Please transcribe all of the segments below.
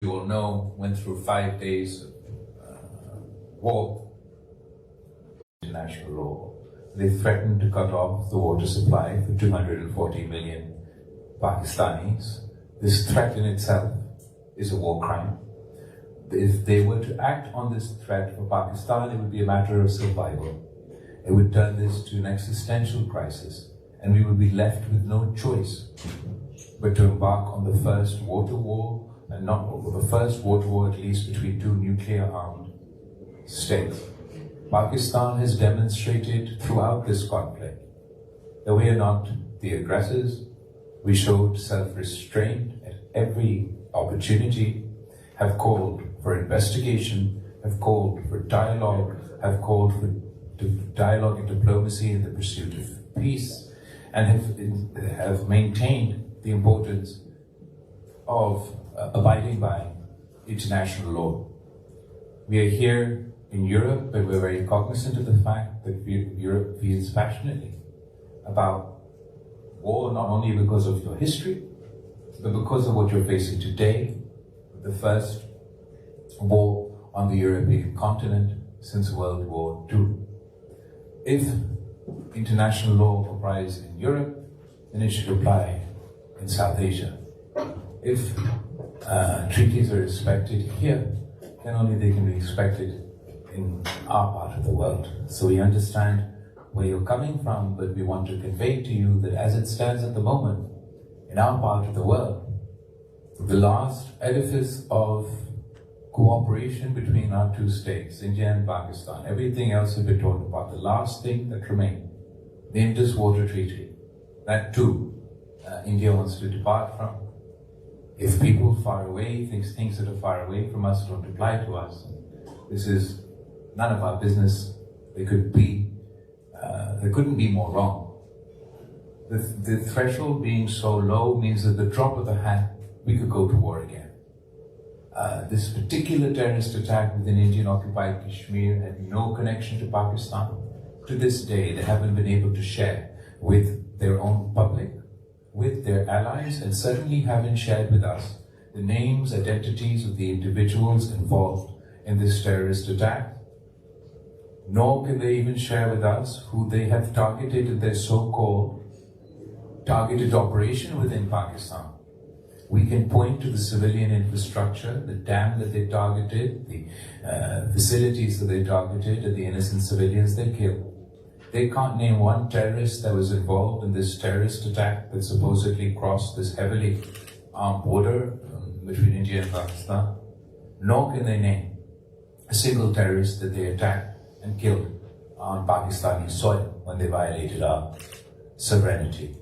you all know, went through 5 days of war, international law. They threatened to cut off the water supply for 240 million Pakistanis. This threat in itself is a war crime. If they were to act on this threat for Pakistan, it would be a matter of survival. It would turn this to an existential crisis, and we would be left with no choice but to embark on the first water war, and not the first water war at least between two nuclear-armed states. Pakistan has demonstrated throughout this conflict that we are not the aggressors. We showed self-restraint at every opportunity, have called for investigation, have called for dialogue, have called for dialogue and diplomacy in the pursuit of peace, and have maintained the importance of abiding by international law. We are here in Europe, but we're very cognizant of the fact that Europe feels passionately about war, not only because of your history, but because of what you're facing today, the first war on the European continent since World War II. If international law applies in Europe, then it should apply in South Asia. If treaties are respected here, then only they can be respected in our part of the world. So we understand where you're coming from, but we want to convey to you that as it stands at the moment, in our part of the world, the last edifice of cooperation between our two states, India and Pakistan, everything else has been torn apart. The last thing that remained, the Indus Waters Treaty, that too, India wants to depart from. If people far away think things that are far away from us don't apply to us, this is none of our business. They couldn't be more wrong. The threshold being so low means that the drop of the hat, we could go to war again. This particular terrorist attack within Indian-occupied Kashmir had no connection to Pakistan. To this day, they haven't been able to share with their own public, with their allies, and certainly haven't shared with us the names, identities of the individuals involved in this terrorist attack. Nor can they even share with us who they have targeted in their so-called targeted operation within Pakistan. We can point to the civilian infrastructure, the dam that they targeted, the facilities that they targeted, and the innocent civilians they killed. They can't name one terrorist that was involved in this terrorist attack that supposedly crossed this heavily armed border between India and Pakistan. Nor can they name a single terrorist that they attacked and killed on Pakistani soil when they violated our sovereignty.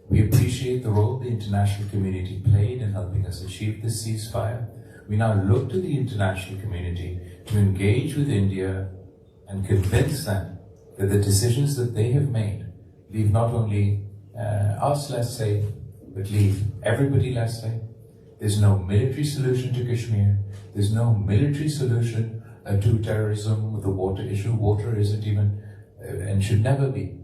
We appreciate the role the international community played in helping us achieve this ceasefire. We now look to the international community to engage with India and convince them that the decisions that they have made leave not only us less safe, but leave everybody less safe. There's no military solution to Kashmir. There's no military solution to terrorism with the water issue. Water isn't even and should never be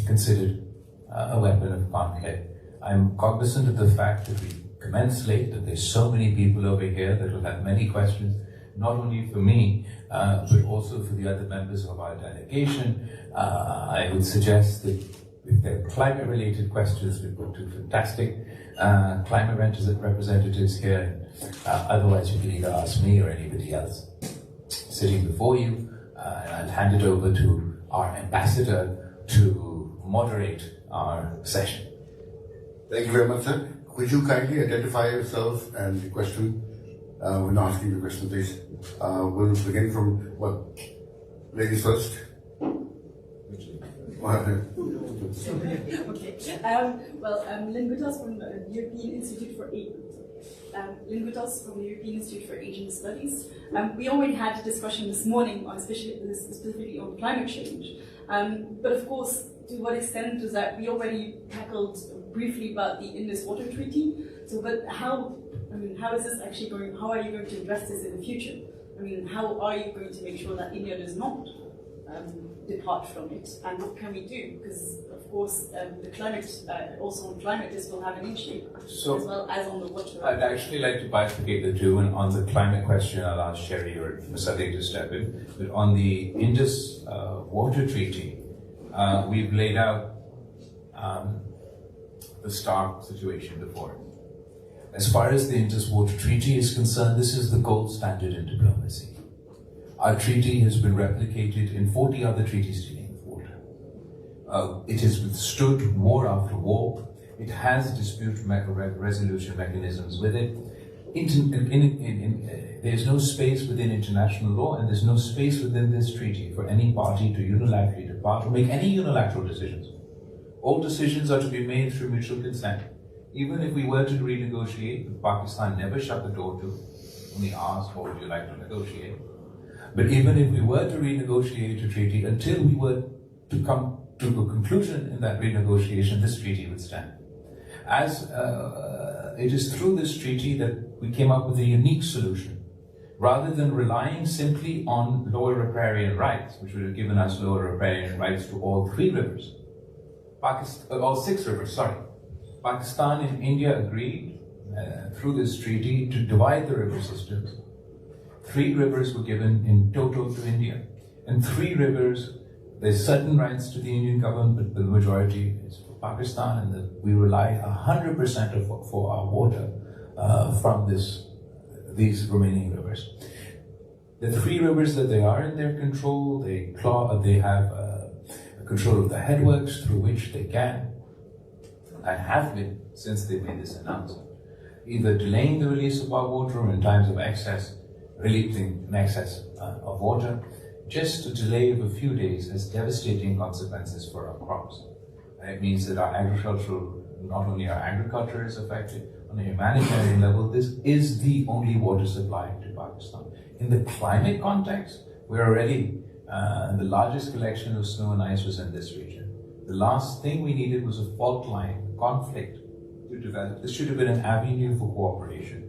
considered a weapon of conflict. I'm cognizant of the fact that we commenced late, that there's so many people over here that will have many questions, not only for me, but also for the other members of our delegation. I would suggest that if there are climate-related questions, we've got two fantastic climate representatives here. Otherwise, you can either ask me or anybody else sitting before you. And I'll hand it over to our ambassador to moderate our session. Thank you very much, sir. Could you kindly identify yourself and the question when asking the question, please? We'll begin from, ladies first. Okay. Lynn Gutas from the European Institute for Asian Studies. We already had a discussion this morning on specifically on climate change. But of course, to what extent does that? We already tackled briefly about the Indus Waters Treaty. So, but how is this actually going? How are you going to address this in the future? How are you going to make sure that India does not depart from it, and what can we do? Because of course the climate, also on climate, this will have an issue, So, as well as on the water. I'd actually like to bifurcate the two, and on the climate question, I'll ask Sherry or Sadiq to step in. But on the Indus Water Treaty, we've laid out the stark situation before. As far as the Indus Water Treaty is concerned, this is the gold standard in diplomacy. Our treaty has been replicated in 40 other treaties dealing with water. It has withstood war after war. It has dispute resolution mechanisms with it. There's no space within international law, and there's no space within this treaty for any party to unilaterally depart or make any unilateral decisions. All decisions are to be made through mutual consent. Even if we were to renegotiate, Pakistan never shut the door to, only asked, what would you like to negotiate? But even if we were to renegotiate a treaty, until we were to come to a conclusion in that renegotiation, this treaty would stand. As it is through this treaty that we came up with a unique solution. Rather than relying simply on lower riparian rights, which would have given us lower riparian rights to all 3 rivers, all 6 rivers, sorry. Pakistan and India agreed through this treaty to divide the river systems. 3 rivers were given in toto to India, and 3 rivers, there's certain rights to the Indian government, but the majority is for Pakistan, and we rely 100% for our water from these remaining rivers. The 3 rivers that they are in their control, they have control of the headworks through which they can, and have been since they made this announcement, either delaying the release of our water or in times of excess, releasing an excess of water. Just a delay of a few days has devastating consequences for our crops. It means that not only our agriculture is affected, on a humanitarian level, this is the only water supply to Pakistan. In the climate context, we're already, the largest collection of snow and ice was in this region. The last thing we needed was a fault line, conflict to develop. This should have been an avenue for cooperation.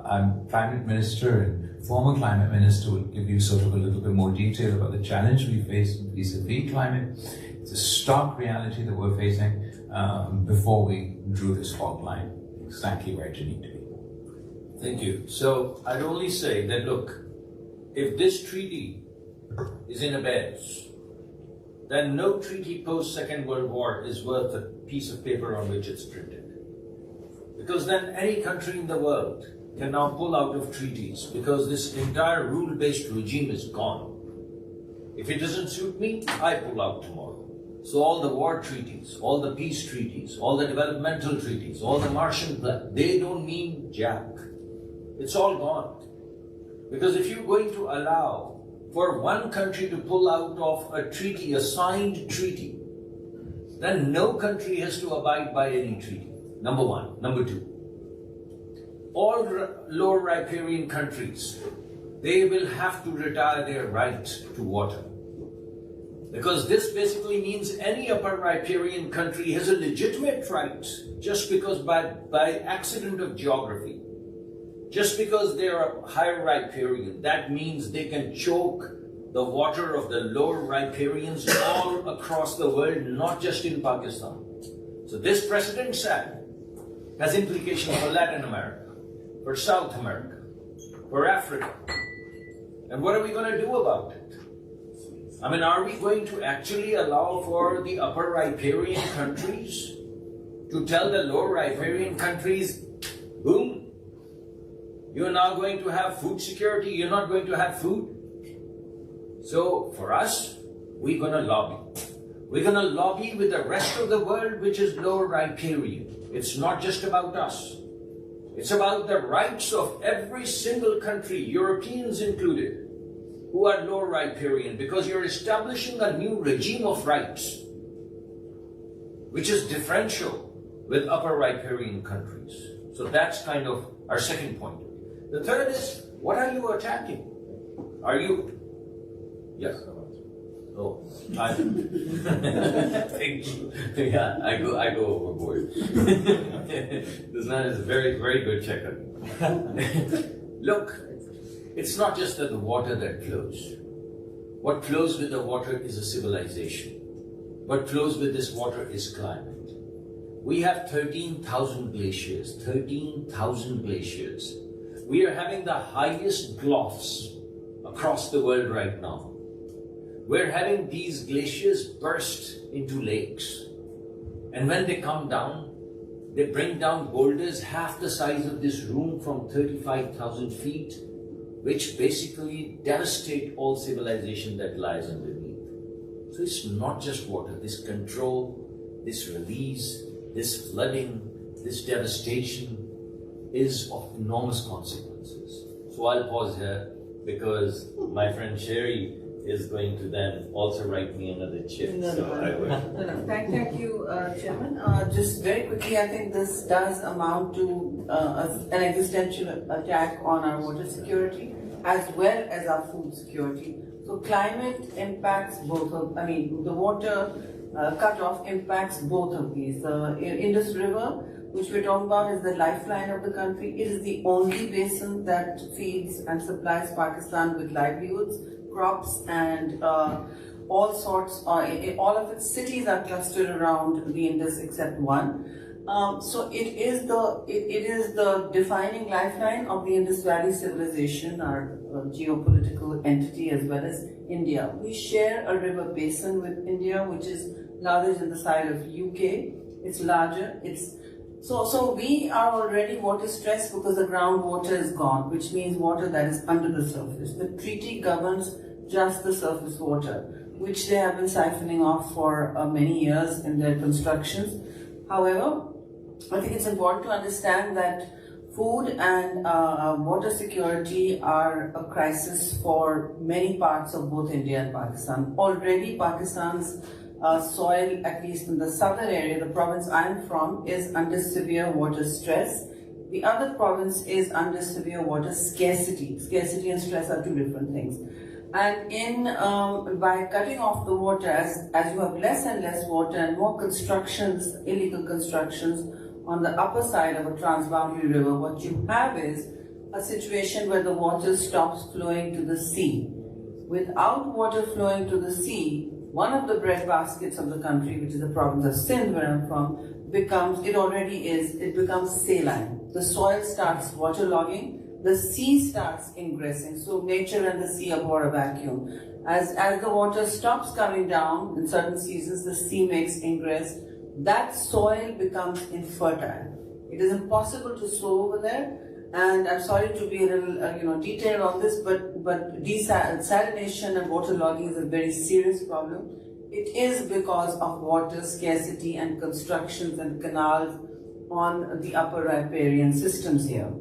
I'm Climate Minister, and former Climate Minister will give you sort of a little bit more detail about the challenge we face vis-a-vis climate. It's a stark reality that we're facing before we drew this fault line exactly where it need to be. Thank you. So I'd only say that, look, if this treaty is in abeyance, then no treaty post-Second World War is worth the piece of paper on which it's printed. Because then any country in the world can now pull out of treaties because this entire rule-based regime is gone. If it doesn't suit me, I pull out tomorrow. So all the war treaties, all the peace treaties, all the developmental treaties, all the Marshall Plan, they don't mean jack. It's all gone. Because if you're going to allow for one country to pull out of a treaty, a signed treaty, then no country has to abide by any treaty. Number one. Number two, all lower riparian countries, they will have to retire their right to water. Because this basically means any upper riparian country has a legitimate right, just because by accident of geography, just because they are higher riparian, that means they can choke the water of the lower riparians all across the world, not just in Pakistan. So this precedent set has implications for Latin America, for South America, for Africa. And what are we going to do about it? I mean, are we going to actually allow for the upper riparian countries to tell the lower riparian countries, boom, you're now going to have food security, you're not going to have food? So for us, we're going to lobby. We're going to lobby with the rest of the world, which is lower riparian. It's not just about us. It's about the rights of every single country, Europeans included, who are lower riparian, because you're establishing a new regime of rights, which is differential with upper riparian countries. So that's kind of our second point. The third is, what are you attacking? Are you... Yes. Oh, yeah, I go overboard. This man is a very, very good checker. Look, it's not just that the water that flows. What flows with the water is a civilization. What flows with this water is climate. We have 13,000 glaciers, 13,000 glaciers. We are having the highest bluffs across the world right now. We're having these glaciers burst into lakes. And when they come down, they bring down boulders half the size of this room from 35,000 feet, which basically devastate all civilization that lies underneath. So it's not just water. This control, this release, this flooding, this devastation is of enormous consequences. So I'll pause here because my friend Sherry is going to then also write me another check. Thank you, Chairman. Just very quickly, I think this does amount to an existential attack on our water security as well as our food security. So climate impacts both of, the water cutoff impacts both of these. The Indus River, which we're talking about, is the lifeline of the country. It is the only basin that feeds and supplies Pakistan with livelihoods, crops, and all sorts. All of its cities are clustered around the Indus except one. So it is the defining lifeline of the Indus Valley civilization, our geopolitical entity, as well as India. We share a river basin with India, which is larger than the size of UK. It's larger. So we are already water stressed because the groundwater is gone, which means water that is under the surface. The treaty governs just the surface water, which they have been siphoning off for many years in their constructions. However, I think it's important to understand that food and water security are a crisis for many parts of both India and Pakistan. Already Pakistan's soil, at least in the southern area, the province I'm from, is under severe water stress. The other province is under severe water scarcity. Scarcity and stress are two different things. And by cutting off the water, as you have less and less water and more constructions, illegal constructions on the upper side of a transboundary river, what you have is a situation where the water stops flowing to the sea. Without water flowing to the sea, one of the breadbaskets of the country, which is the province of Sindh, where I'm from, it becomes saline. The soil starts waterlogging, the sea starts ingressing. So nature and the sea abhor a vacuum. As the water stops coming down in certain seasons, the sea makes ingress. That soil becomes infertile. It is impossible to sow over there. And I'm sorry to be a little, detailed on this, but desalination and waterlogging is a very serious problem. It is because of water scarcity and constructions and canals on the upper riparian systems here.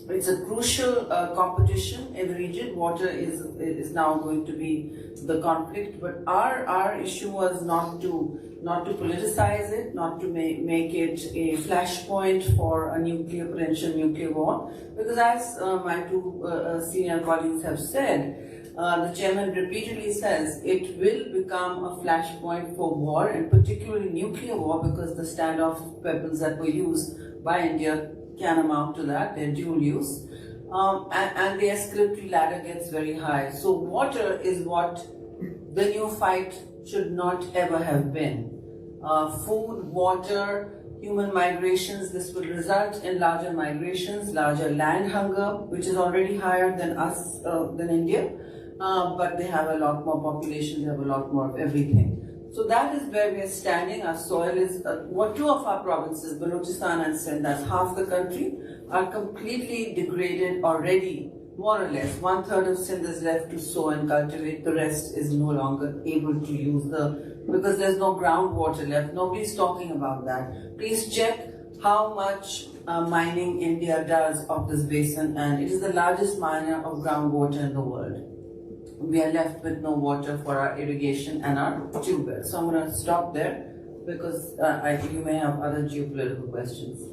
It's a crucial competition in the region. Water is now going to be the conflict, but our issue was not to politicize it, not to make it a flashpoint for a potential nuclear war, because as my two senior colleagues have said, the chairman repeatedly says it will become a flashpoint for war, and particularly nuclear war, because the standoff weapons that were used by India can amount to that. They're dual use, and the escalatory ladder gets very high. So water is what the new fight should not ever have been. Food, water, human migrations, this will result in larger migrations, larger land hunger, which is already higher than us, than India, but they have a lot more population, they have a lot more of everything. So that is where we are standing. Our soil is, two of our provinces, Balochistan and Sindh, that's half the country, are completely degraded already, more or less. 1/3 of Sindh is left to sow and cultivate, the rest is no longer able to use because there's no groundwater left. Nobody's talking about that. Please check how much mining India does of this basin, and it is the largest miner of groundwater in the world. We are left with no water for our irrigation and our tube wells. So I'm going to stop there because you may have other geopolitical questions.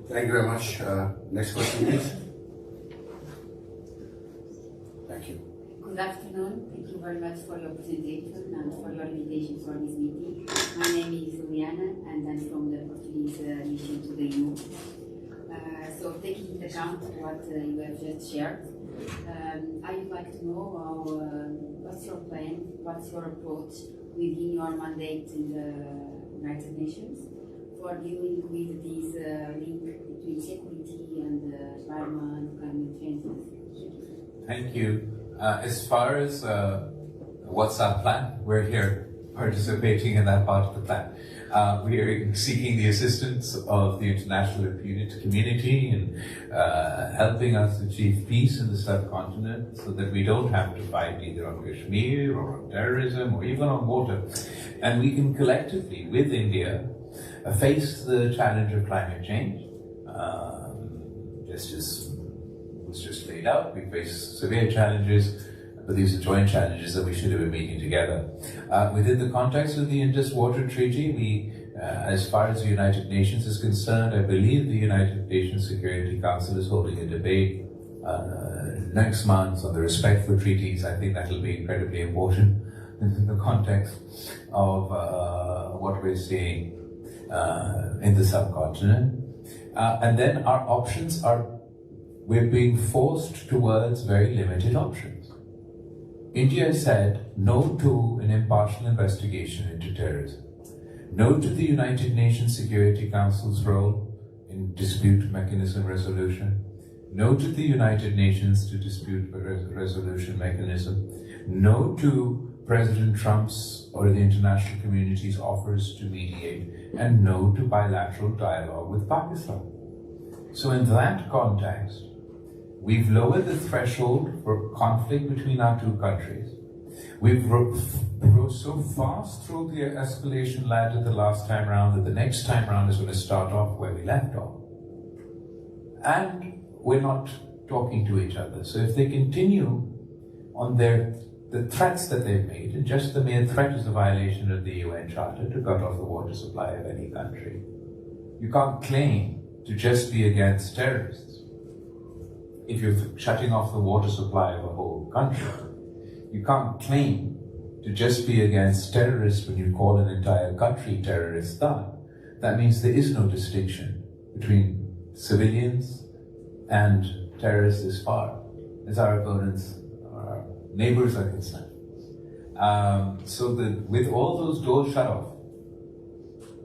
Thank you very much. Next question, please. Thank you. Good afternoon. Thank you very much for your presentation and for your invitation for this meeting. My name is Juliana and I'm from the Portuguese mission to the EU. So taking into account what you have just shared, I would like to know what's your plan, what's your approach within your mandate in the United Nations for dealing with this link between security and environment, climate change. Thank you. As far as what's our plan, we're here participating in that part of the plan. We are seeking the assistance of the international community in helping us achieve peace in the subcontinent so that we don't have to fight either on Kashmir or on terrorism or even on water. And we can collectively, with India, face the challenge of climate change. Just as was just laid out, we face severe challenges, but these are joint challenges that we should have been meeting together. Within the context of the Indus Waters Treaty, we, as far as the United Nations is concerned, I believe the United Nations Security Council is holding a debate next month on the respect for treaties. I think that will be incredibly important in the context of what we're seeing in the subcontinent. And then our options are, we're being forced towards very limited options. India said no to an impartial investigation into terrorism, no to the United Nations Security Council's role in dispute mechanism resolution, no to the United Nations to dispute resolution mechanism, no to President Trump's or the international community's offers to mediate, and no to bilateral dialogue with Pakistan. So in that context, we've lowered the threshold for conflict between our two countries. We've rose so fast through the escalation ladder the last time round that the next time round is going to start off where we left off. And we're not talking to each other. So if they continue on the threats that they've made, and just the mere threat is a violation of the UN Charter to cut off the water supply of any country, you can't claim to just be against terrorists. If you're shutting off the water supply of a whole country, you can't claim to just be against terrorists when you call an entire country terrorist-stan. That means there is no distinction between civilians and terrorists as far as our opponents, our neighbors are concerned. So that with all those doors shut off,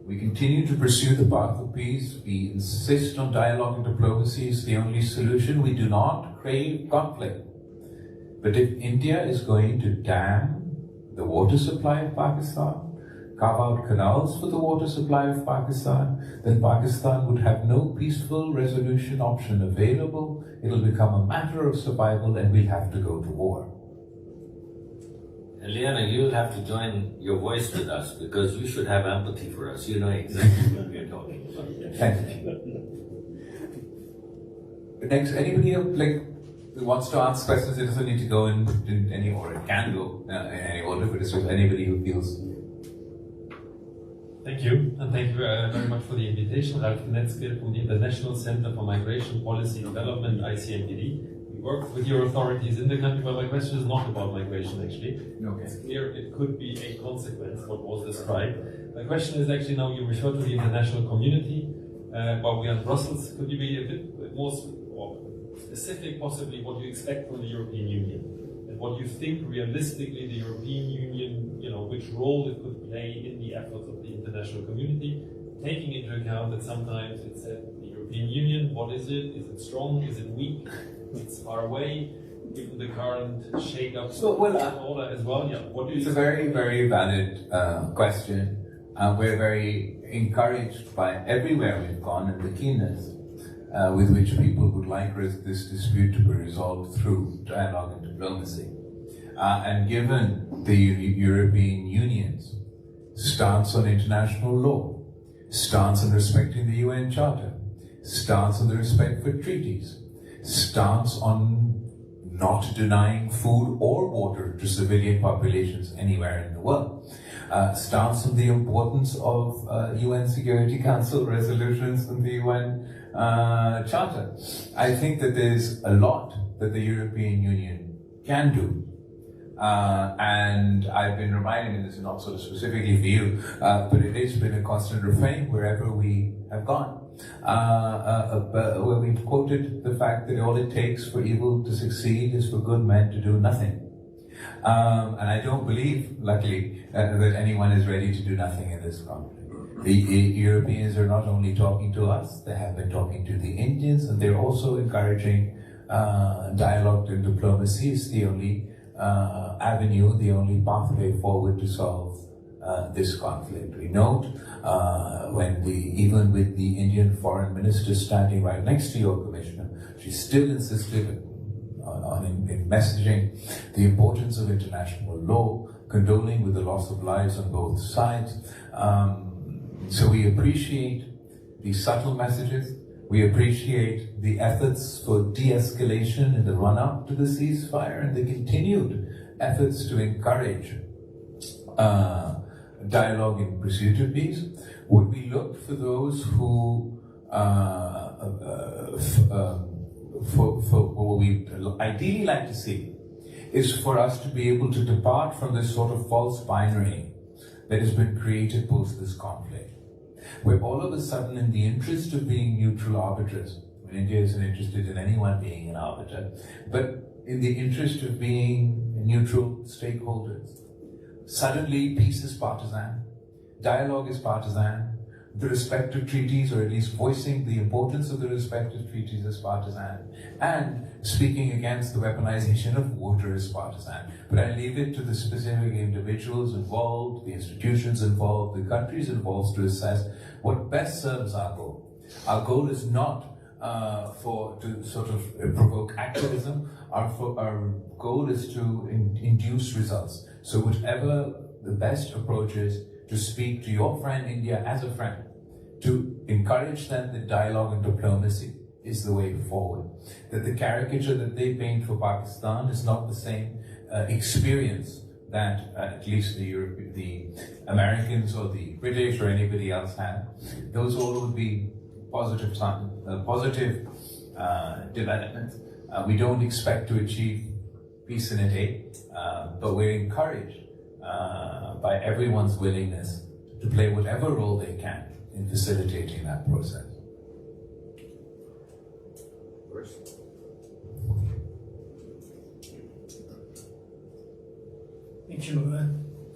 we continue to pursue the path of peace. We insist on dialogue and diplomacy is the only solution. We do not crave conflict. But if India is going to dam the water supply of Pakistan, carve out canals for the water supply of Pakistan, then Pakistan would have no peaceful resolution option available. It'll become a matter of survival and we'll have to go to war. Liana, you'll have to join your voice with us because you should have empathy for us. You know exactly what we're talking about. Thank you. Next, anybody who wants to ask questions, it doesn't need to go in any order. It can go in any order, but it's just anybody who feels. Thank you, and thank you very much for the invitation. Ralph Knetzke from the International Center for Migration Policy Development, ICMPD. We work with your authorities in the country, but my question is not about migration actually. Okay. It's clear it could be a consequence, what was described. My question is actually now you refer to the international community, while we are in Brussels. Could you be a bit more specific, possibly, what you expect from the European Union? And what you think realistically the European Union, which role it could play in the efforts of the international community, taking into account that sometimes it's said the European Union, what is it? Is it strong? Is it weak? It's far away, given the current shake-up order as well. Yeah, what do you? It's a very, very valid question. We're very encouraged by everywhere we've gone and the keenness with which people would like this dispute to be resolved through dialogue and diplomacy. And given the European Union's stance on international law, stance on respecting the UN Charter, stance on the respect for treaties, stance on not denying food or water to civilian populations anywhere in the world, stance on the importance of UN Security Council resolutions and the UN Charter. I think that there's a lot that the European Union can do. And I've been reminding this, not sort of specifically for you, but it has been a constant refrain wherever we have gone. where we've quoted the fact that all it takes for evil to succeed is for good men to do nothing. And I don't believe, luckily, that anyone is ready to do nothing in this conflict. The Europeans are not only talking to us, they have been talking to the Indians, and they're also encouraging dialogue and diplomacy is the only avenue, the only pathway forward to solve this conflict. We note even with the Indian foreign minister standing right next to your commissioner, she still insisted in messaging the importance of international law, condoling with the loss of lives on both sides. So we appreciate these subtle messages. We appreciate the efforts for de-escalation in the run-up to the ceasefire and the continued efforts to encourage dialogue in pursuit of peace. Would we look for those who what we ideally like to see is for us to be able to depart from this sort of false binary that has been created post this conflict, where all of a sudden, in the interest of being neutral arbiters, when India isn't interested in anyone being an arbiter, but in the interest of being neutral stakeholders, suddenly peace is partisan, dialogue is partisan, the respective treaties, or at least voicing the importance of the respective treaties as partisan, and speaking against the weaponization of water as partisan. But I leave it to the specific individuals involved, the institutions involved, the countries involved to assess what best serves our goal. Our goal is not to sort of provoke activism. Our goal is to induce results. So whatever the best approach is, to speak to your friend India as a friend, to encourage them that dialogue and diplomacy is the way forward. That the caricature that they paint for Pakistan is not the same experience that at least the Americans or the British or anybody else had. Those all would be positive developments. We don't expect to achieve peace in a day, but we're encouraged by everyone's willingness to play whatever role they can in facilitating that process. Thank you.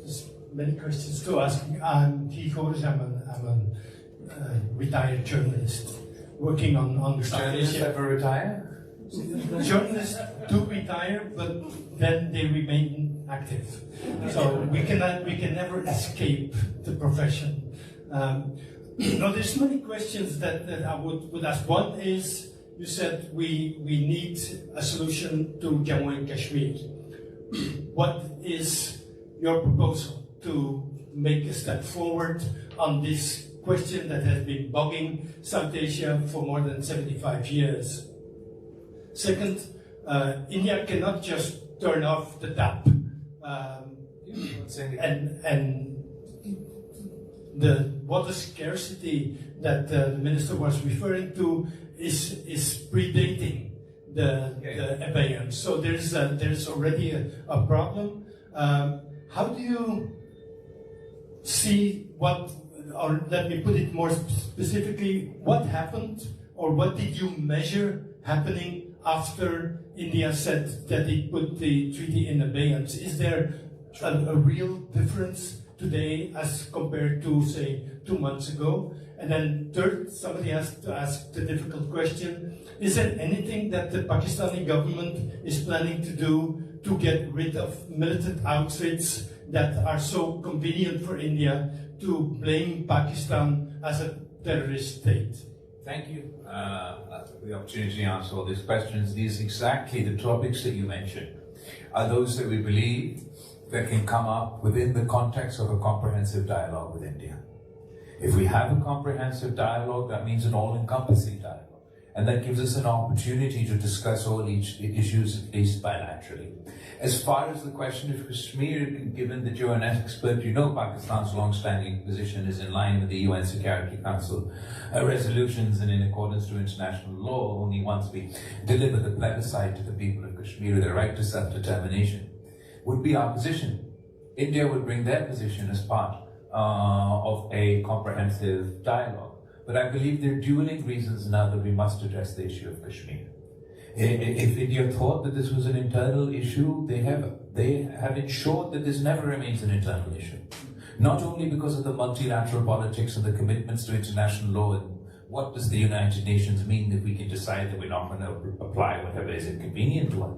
There's many questions to ask. I'm Kiko. I'm a retired journalist working on Journalists ever retire? Journalists do retire, but then they remain active. So we can never escape the profession. Now, there's many questions that I would ask. One is, you said we need a solution to Jammu and Kashmir. What is your proposal to make a step forward on this question that has been bugging South Asia for more than 75 years? Second, India cannot just turn off the tap. And the water scarcity that the minister was referring to is predating the abeyance. So there's already a problem. How do you see or let me put it more specifically, what happened or what did you measure happening after India said that it put the treaty in abeyance? Is there a real difference today as compared to, say, 2 months ago? And then third, somebody has to ask the difficult question, is there anything that the Pakistani government is planning to do to get rid of militant outfits that are so convenient for India to blame Pakistan as a terrorist state? Thank you for the opportunity to answer all these questions. These exactly the topics that you mentioned are those that we believe that can come up within the context of a comprehensive dialogue with India. If we have a comprehensive dialogue, that means an all-encompassing dialogue. And that gives us an opportunity to discuss all each issues, at least bilaterally. As far as the question of Kashmir, given that you're an expert, you know Pakistan's long-standing position is in line with the UN Security Council resolutions and in accordance to international law. Only once we deliver the plebiscite to the people of Kashmir, their right to self-determination, would be our position. India would bring their position as part of a comprehensive dialogue. But I believe there are dueling reasons now that we must address the issue of Kashmir. If India thought that this was an internal issue, they have ensured that this never remains an internal issue. Not only because of the multilateral politics and the commitments to international law, and what does the United Nations mean if we can decide that we're not going to apply whatever is inconvenient to us?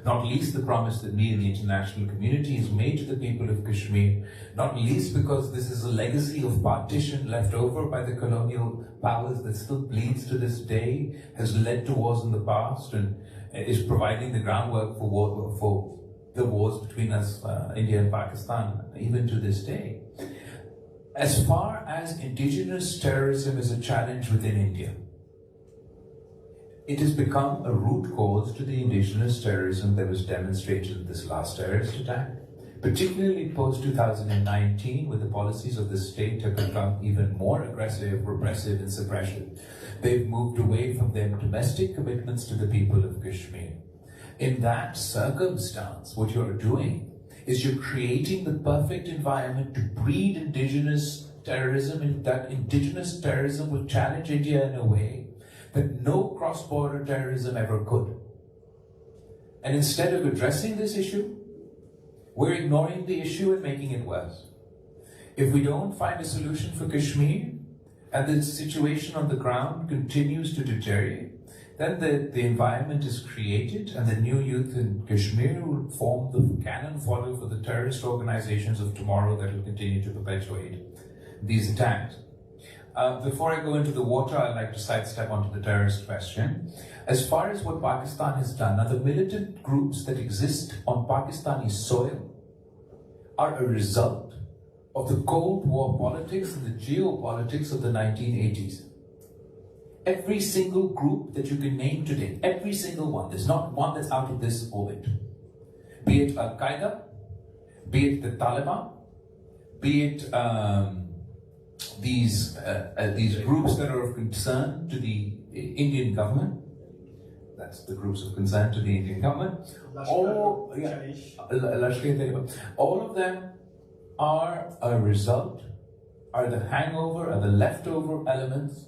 Not least the promise that we in the international community has made to the people of Kashmir, not least because this is a legacy of partition left over by the colonial powers that still bleeds to this day, has led to wars in the past, and is providing the groundwork for the wars between us, India and Pakistan, even to this day. As far as indigenous terrorism is a challenge within India, it has become a root cause to the indigenous terrorism that was demonstrated in this last terrorist attack, particularly post-2019, where the policies of the state have become even more aggressive, repressive, and suppressive. They've moved away from their domestic commitments to the people of Kashmir. In that circumstance, what you're doing is you're creating the perfect environment to breed indigenous terrorism, and that indigenous terrorism will challenge India in a way that no cross-border terrorism ever could. And instead of addressing this issue, we're ignoring the issue and making it worse. If we don't find a solution for Kashmir, and the situation on the ground continues to deteriorate, then the environment is created, and the new youth in Kashmir will form the cannon fodder for the terrorist organizations of tomorrow that will continue to perpetuate these attacks. Before I go into the water, I'd like to sidestep onto the terrorist question. As far as what Pakistan has done, now the militant groups that exist on Pakistani soil are a result of the Cold War politics and the geopolitics of the 1980s. Every single group that you can name today, every single one, there's not one that's out of this orbit. Be it Al-Qaeda, be it the Taliban, be it these groups that are of concern to the Indian government. That's the groups of concern to the Indian government. All of them are a result, are the hangover, are the leftover elements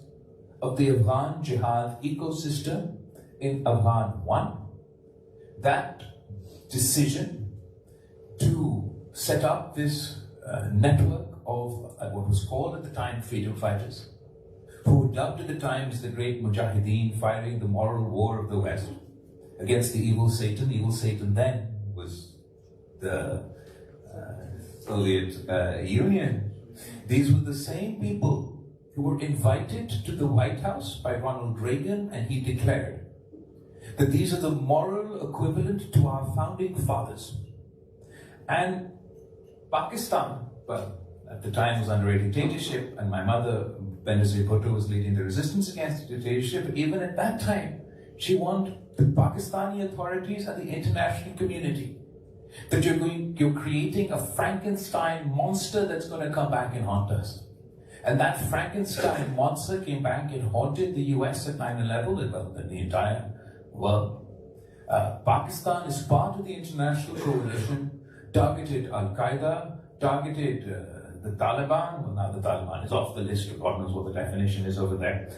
of the Afghan jihad ecosystem in Afghan 1. That decision to set up this network of what was called at the time freedom fighters, who were dubbed at the time as the great mujahideen, fighting the moral war of the West against the evil Satan. Evil Satan then was the Soviet Union. These were the same people who were invited to the White House by Ronald Reagan, and he declared that these are the moral equivalent to our founding fathers. And Pakistan, well, at the time was under a dictatorship, and my mother, Bilawal Bhutto, was leading the resistance against the dictatorship. Even at that time, she wanted the Pakistani authorities and the international community that you're creating a Frankenstein monster that's going to come back and haunt us. And that Frankenstein monster came back and haunted the US at 9/11, well, the entire world. Pakistan is part of the international coalition, targeted Al-Qaeda, targeted the Taliban. Well, now the Taliban is off the list, God knows what the definition is over there.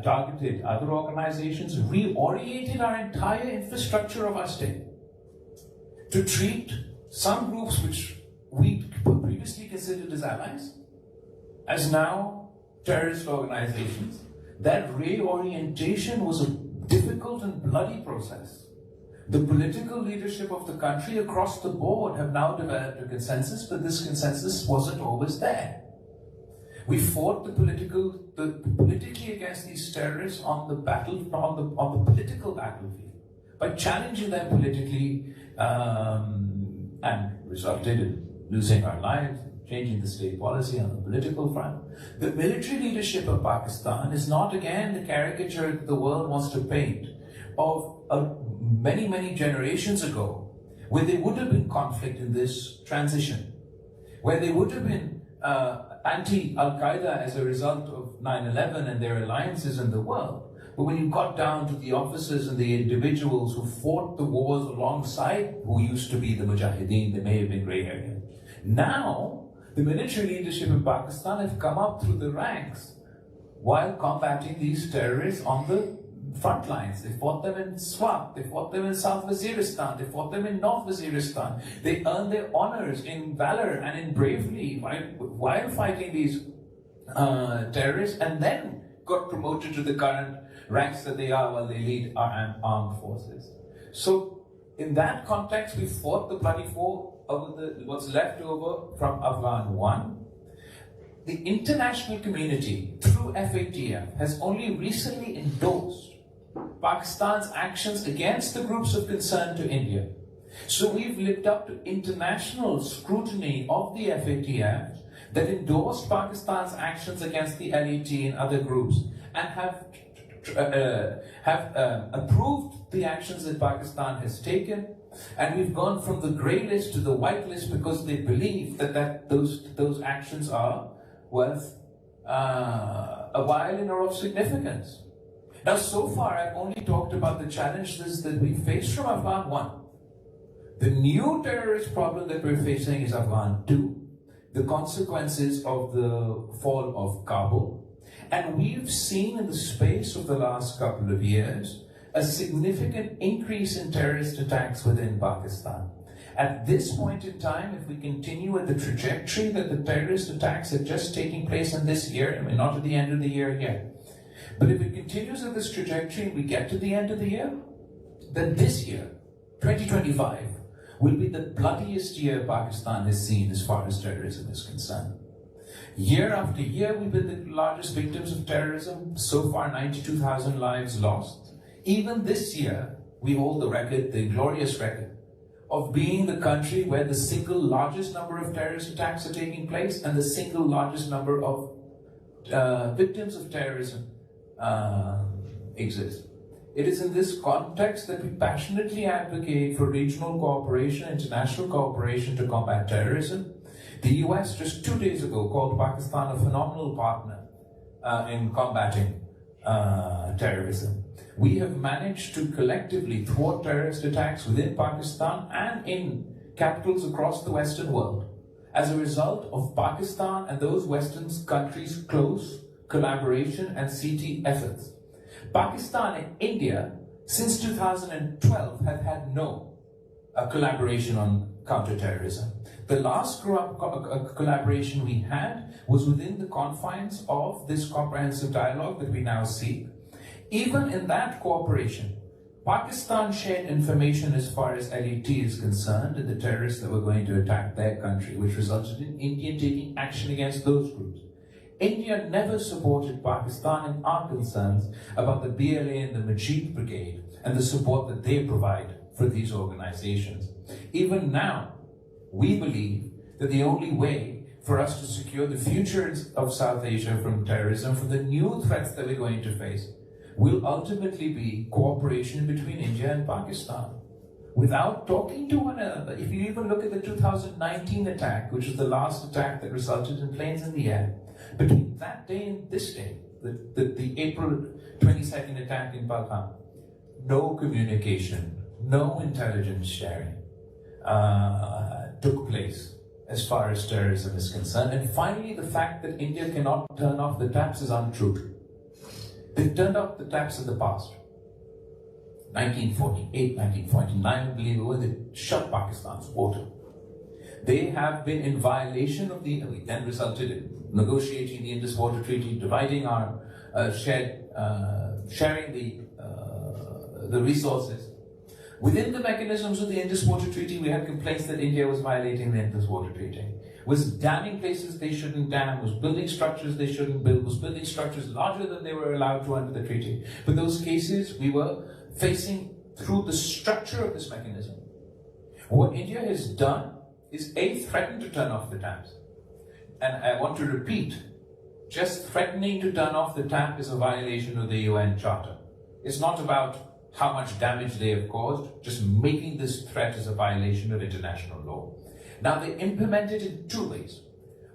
Targeted other organizations, reoriented our entire infrastructure of our state to treat some groups which we previously considered as allies as now terrorist organizations. That reorientation was a difficult and bloody process. The political leadership of the country across the board have now developed a consensus, but this consensus wasn't always there. We fought politically against these terrorists on the political battlefield by challenging them politically, and resulted in losing our lives, changing the state policy on the political front. The military leadership of Pakistan is not again the caricature that the world wants to paint of many, many generations ago, where there would have been conflict in this transition, where there would have been anti-Al-Qaeda as a result of 9/11 and their alliances in the world. But when you got down to the officers and the individuals who fought the wars alongside, who used to be the Mujahideen, they may have been grey area. Now, the military leadership in Pakistan have come up through the ranks while combating these terrorists on the front lines. They fought them in Swat, they fought them in South Waziristan, they fought them in North Waziristan. They earned their honors in valor and in bravery while fighting these terrorists, and then got promoted to the current ranks that they are while they lead our armed forces. So in that context, we fought the bloody war over what's left over from Afghan 1. The international community, through FATF, has only recently endorsed Pakistan's actions against the groups of concern to India. So we've lived up to international scrutiny of the FATF that endorsed Pakistan's actions against the LET and other groups, and have approved the actions that Pakistan has taken. And we've gone from the grey list to the white list because they believe that those actions are worth a violin or of significance. Now, so far, I've only talked about the challenges that we face from Afghan 1. The new terrorist problem that we're facing is Afghan 2, the consequences of the fall of Kabul. And we've seen in the space of the last couple of years a significant increase in terrorist attacks within Pakistan. At this point in time, if we continue at the trajectory that the terrorist attacks are just taking place in this year, I mean, not at the end of the year yet, but if it continues at this trajectory and we get to the end of the year, then this year, 2025, will be the bloodiest year Pakistan has seen as far as terrorism is concerned. Year after year, we've been the largest victims of terrorism. So far, 92,000 lives lost. Even this year, we hold the record, the glorious record, of being the country where the single largest number of terrorist attacks are taking place and the single largest number of victims of terrorism exist. It is in this context that we passionately advocate for regional cooperation, international cooperation to combat terrorism. The US just 2 days ago called Pakistan a phenomenal partner in combating terrorism. We have managed to collectively thwart terrorist attacks within Pakistan and in capitals across the Western world as a result of Pakistan and those Western countries' close collaboration and CT efforts. Pakistan and India, since 2012, have had no collaboration on counterterrorism. The last collaboration we had was within the confines of this comprehensive dialogue that we now see. Even in that cooperation, Pakistan shared information as far as LET is concerned and the terrorists that were going to attack their country, which resulted in India taking action against those groups. India never supported Pakistan in our concerns about the BLA and the Majid Brigade and the support that they provide for these organizations. Even now, we believe that the only way for us to secure the future of South Asia from terrorism, from the new threats that we're going to face, will ultimately be cooperation between India and Pakistan. Without talking to one another, if you even look at the 2019 attack, which is the last attack that resulted in planes in the air, between that day and this day, the April 22nd attack in Balkan, no communication, no intelligence sharing took place as far as terrorism is concerned. And finally, the fact that India cannot turn off the taps is untrue. They've turned off the taps in the past. 1948, 1949, I believe it was, they shut Pakistan's water. They have been in violation of the, then resulted in negotiating the Indus Waters Treaty, dividing our sharing the resources. Within the mechanisms of the Indus Waters Treaty, we had complaints that India was violating the Indus Waters Treaty, was damming places they shouldn't dam, was building structures they shouldn't build, was building structures larger than they were allowed to under the treaty. But those cases we were facing through the structure of this mechanism. What India has done is A, threatened to turn off the taps. And I want to repeat, just threatening to turn off the tap is a violation of the UN Charter. It's not about how much damage they have caused, just making this threat is a violation of international law. Now they implement it in two ways.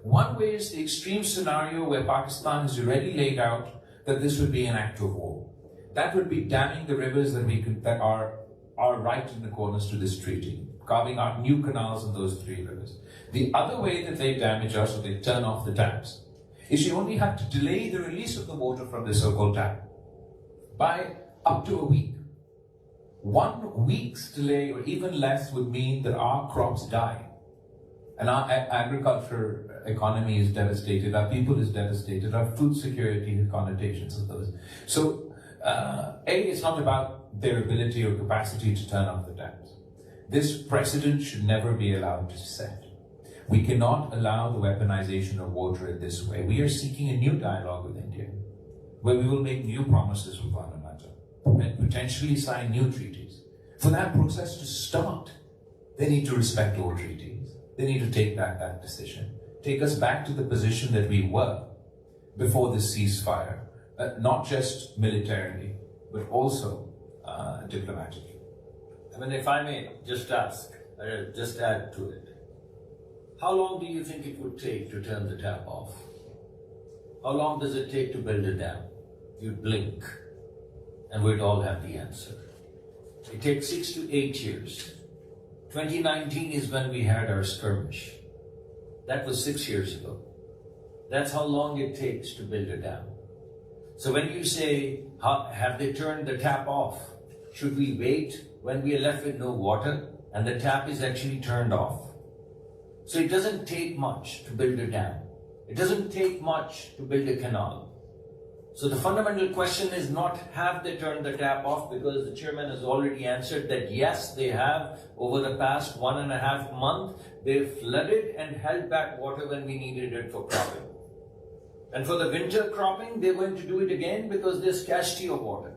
One way is the extreme scenario where Pakistan has already laid out that this would be an act of war. That would be damming the rivers that are right in accordance to this treaty, carving out new canals in those three rivers. The other way that they damage us, or they turn off the taps, is you only have to delay the release of the water from the so-called tap by up to a week. 1 week's delay or even less would mean that our crops die. And our agriculture economy is devastated, our people is devastated, our food security has connotations of those. So, it's not about their ability or capacity to turn off the taps. This precedent should never be allowed to set. We cannot allow the weaponization of water in this way. We are seeking a new dialogue with India, where we will make new promises with one another, and potentially sign new treaties. For that process to start, they need to respect all treaties. They need to take back that decision, take us back to the position that we were before this ceasefire, not just militarily, but also diplomatically. I mean, if I may just ask, just add to it. How long do you think it would take to turn the tap off? How long does it take to build a dam? You'd blink, and we'd all have the answer. It takes 6 to 8 years. 2019 is when we had our skirmish. That was 6 years ago. That's how long it takes to build a dam. So when you say, have they turned the tap off? Should we wait when we are left with no water and the tap is actually turned off? So it doesn't take much to build a dam. It doesn't take much to build a canal. So the fundamental question is not have they turned the tap off, because the chairman has already answered that yes, they have. Over the past 1.5 months, they flooded and held back water when we needed it for cropping. And for the winter cropping, they're going to do it again because there's scarcity of water.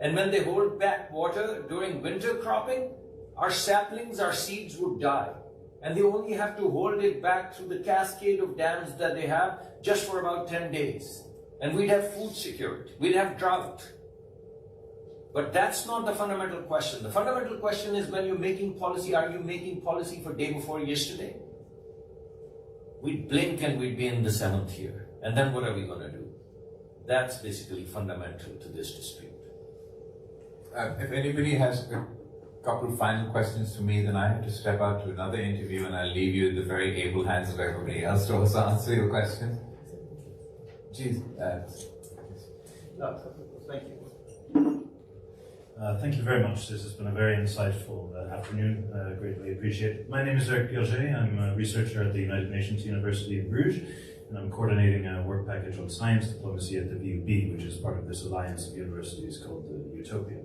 And when they hold back water during winter cropping, our saplings, our seeds would die. And they only have to hold it back through the cascade of dams that they have just for about 10 days. And we'd have food security, we'd have drought. But that's not the fundamental question. The fundamental question is, when you're making policy, are you making policy for day before yesterday? We'd blink and we'd be in the 7th year. And then what are we going to do? That's basically fundamental to this dispute. If anybody has a couple of final questions to me, then I have to step out to another interview, and I'll leave you in the very able hands of everybody else to also answer your questions. Jeez, Thank you. Thank you very much. This has been a very insightful afternoon. Greatly appreciate it. My name is Eric Piaget. I'm a researcher at the United Nations University in Bruges, and I'm coordinating a work package on science diplomacy at the VUB, which is part of this alliance of universities called the Utopia.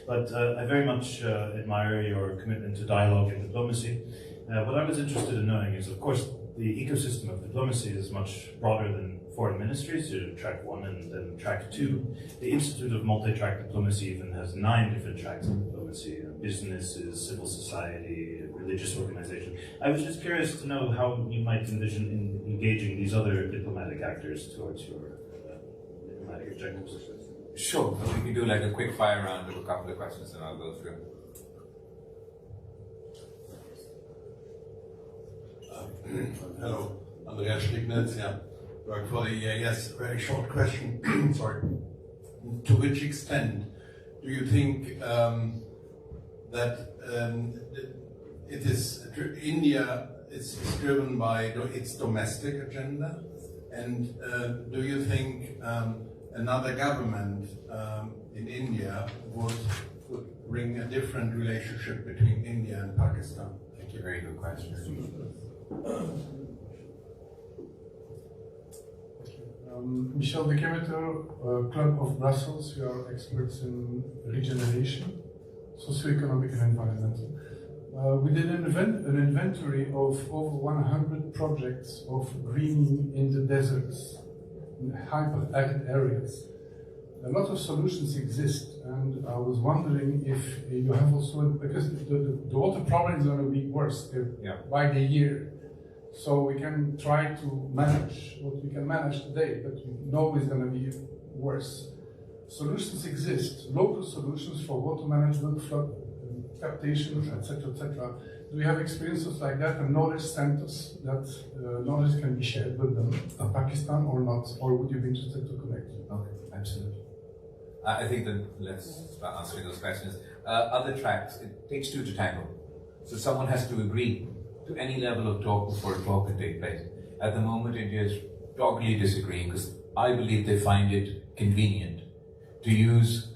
But I very much admire your commitment to dialogue and diplomacy. What I was interested in knowing is, of course, the ecosystem of diplomacy is much broader than foreign ministries, track 1 and then track 2. The Institute of Multi-Track Diplomacy even has 9 different tracks of diplomacy: businesses, civil society, religious organization. I was just curious to know how you might envision engaging these other diplomatic actors towards your diplomatic objectives. sure, we can do like a quick fire round of a couple of questions and I'll go through. Hello, Andreas Stignitz, work for the EAS. Very short question. Sorry. To which extent do you think that it is India is driven by its domestic agenda, and do you think another government in India would bring a different relationship between India and Pakistan? Thank you, very good question. Michel de Kemeter, Club of Brussels. We are experts in regeneration, socioeconomic and environmental. We did an inventory of over 100 projects of greening in the deserts, in hyper-arid areas. A lot of solutions exist, and I was wondering if you have also, because the water problem is going to be worse by the year. So we can try to manage what we can manage today, but we know it's going to be worse. Solutions exist, local solutions for water management, flood captation, etc., etc. Do we have experiences like that and knowledge centers that knowledge can be shared with them, Pakistan or not? Or would you be interested to connect? Okay, absolutely. I think that let's start answering those questions. Other tracks, it takes two to tango. So someone has to agree to any level of talk before a talk can take place. At the moment, India is doggedly disagreeing because I believe they find it convenient to use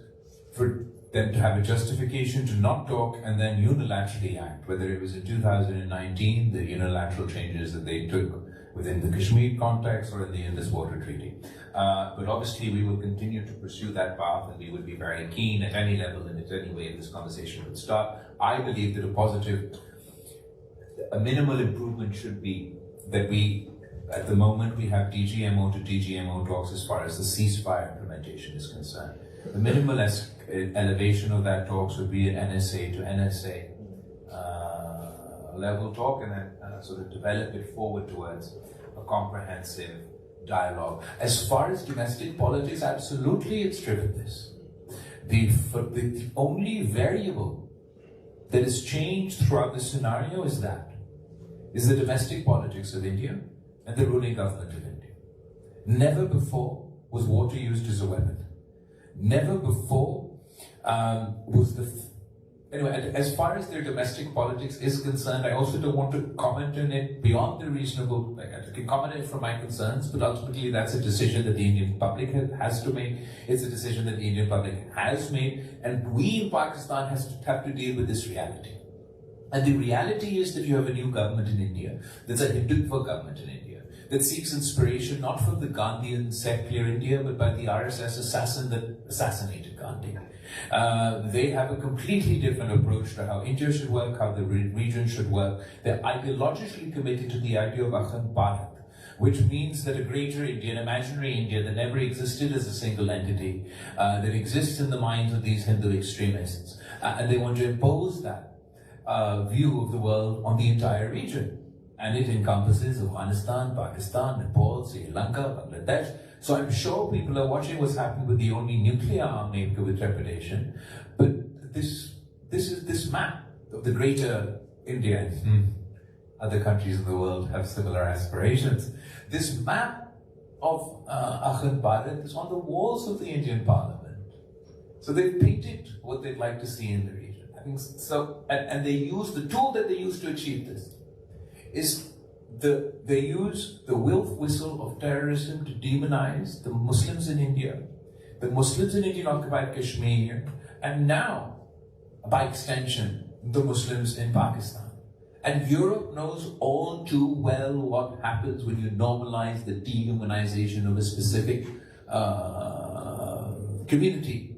for them to have a justification to not talk and then unilaterally act, whether it was in 2019, the unilateral changes that they took within the Kashmir context or in the Indus Waters Treaty. But obviously we will continue to pursue that path, and we would be very keen at any level and at any way this conversation would start. I believe that a minimal improvement should be that at the moment we have DGMO to DGMO talks as far as the ceasefire implementation is concerned. The minimal elevation of that talks would be an NSA to NSA level talk, and then sort of develop it forward towards a comprehensive dialogue. As far as domestic politics, absolutely it's driven this. The only variable that has changed throughout this scenario is the domestic politics of India and the ruling government of India. Never before was water used as a weapon. Never before Anyway, as far as their domestic politics is concerned, I also don't want to comment on it beyond the reasonable. I can comment on it from my concerns, but ultimately that's a decision that the Indian public has to make. It's a decision that the Indian public has made, and we in Pakistan have to deal with this reality. And the reality is that you have a new government in India that's a Hindutva government in India that seeks inspiration not from the Gandhian secular India, but by the RSS assassin that assassinated Gandhi. They have a completely different approach to how India should work, how the region should work. They're ideologically committed to the idea of Akhand Bharat, which means that a greater India, an imaginary India that never existed as a single entity, that exists in the minds of these Hindu extremists. And they want to impose that view of the world on the entire region. And it encompasses Afghanistan, Pakistan, Nepal, Sri Lanka, Bangladesh. So I'm sure people are watching what's happened with the only nuclear armed neighbor with trepidation. But this map of the greater India, other countries in the world have similar aspirations. This map of Akhand Bharat is on the walls of the Indian Parliament. So they've painted what they'd like to see in the region. I think so, and they use the tool that they use to achieve this. They use the whistle of terrorism to demonize the Muslims in India, the Muslims in Indian occupied Kashmir, and now, by extension, the Muslims in Pakistan. And Europe knows all too well what happens when you normalize the dehumanization of a specific community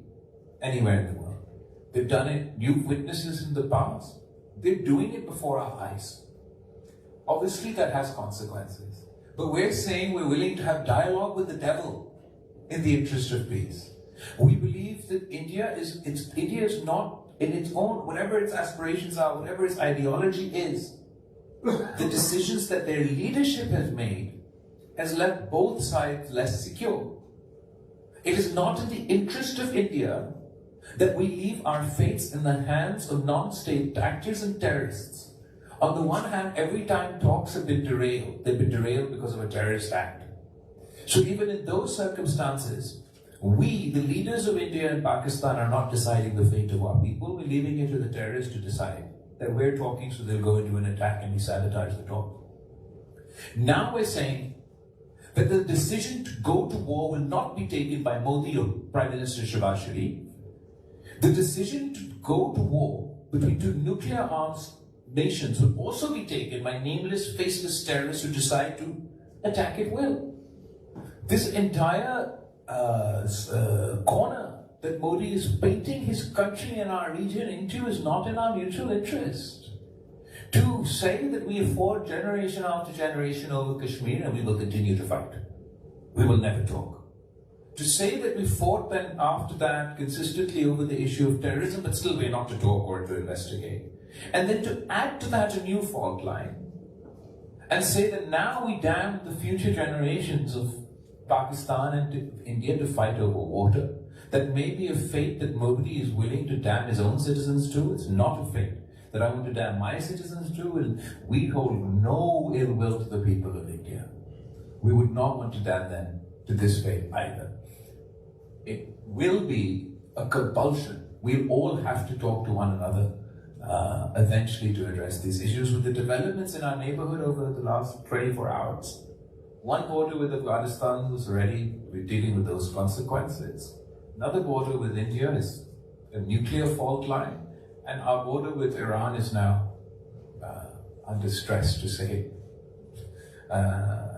anywhere in the world. They've done it, you've witnessed this in the past. They're doing it before our eyes. Obviously that has consequences. But we're saying we're willing to have dialogue with the devil in the interest of peace. We believe that India is not in its own, whatever its aspirations are, whatever its ideology is, the decisions that their leadership has made has left both sides less secure. It is not in the interest of India that we leave our fates in the hands of non-state actors and terrorists. On the one hand, every time talks have been derailed, they've been derailed because of a terrorist act. So even in those circumstances, we, the leaders of India and Pakistan, are not deciding the fate of our people. We're leaving it to the terrorists to decide that we're talking, so they'll go into an attack and we sabotage the talk. Now we're saying that the decision to go to war will not be taken by Modi or Prime Minister Shehbaz Sharif. The decision to go to war between two nuclear arms nations will also be taken by nameless, faceless terrorists who decide to attack at will. This entire corner that Modi is painting his country and our region into is not in our mutual interest. To say that we have fought generation after generation over Kashmir and we will continue to fight. We will never talk. To say that we fought then after that consistently over the issue of terrorism, but still we're not to talk or to investigate. And then to add to that a new fault line and say that now we damn the future generations of Pakistan and India to fight over water. That may be a fate that Modi is willing to damn his own citizens to. It's not a fate that I want to damn my citizens to, and we hold no ill will to the people of India. We would not want to damn them to this fate either. It will be a compulsion. We'll all have to talk to one another eventually to address these issues. With the developments in our neighborhood over the last 24 hours, One border with Afghanistan was already, we're dealing with those consequences. Another border with India is a nuclear fault line, and our border with Iran is now under stress, to say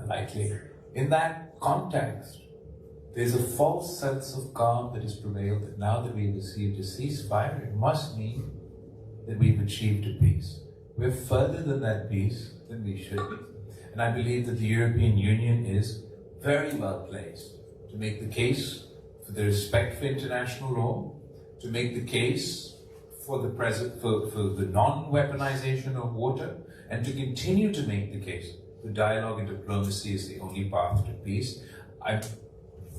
lightly. In that context, there's a false sense of calm that has prevailed that now that we've received a ceasefire, it must mean that we've achieved a peace. We're further than that peace than we should be. And I believe that the European Union is very well placed to make the case for the respect for international law, to make the case for the non-weaponization of water, and to continue to make the case for dialogue and diplomacy is the only path to peace. I'm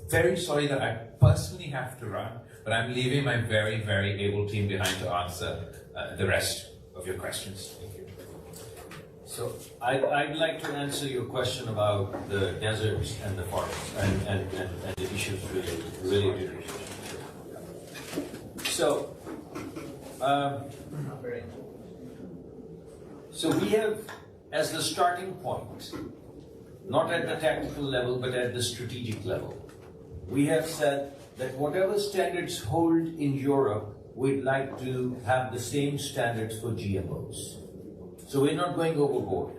very sorry that I personally have to run, but I'm leaving my very, very able team behind to answer the rest of your questions. Thank you. So I'd like to answer your question about the deserts and the forests and the issues related to it. So we have, as the starting point, not at the tactical level, but at the strategic level, we have said that whatever standards hold in Europe, we'd like to have the same standards for GMOs. So we're not going overboard.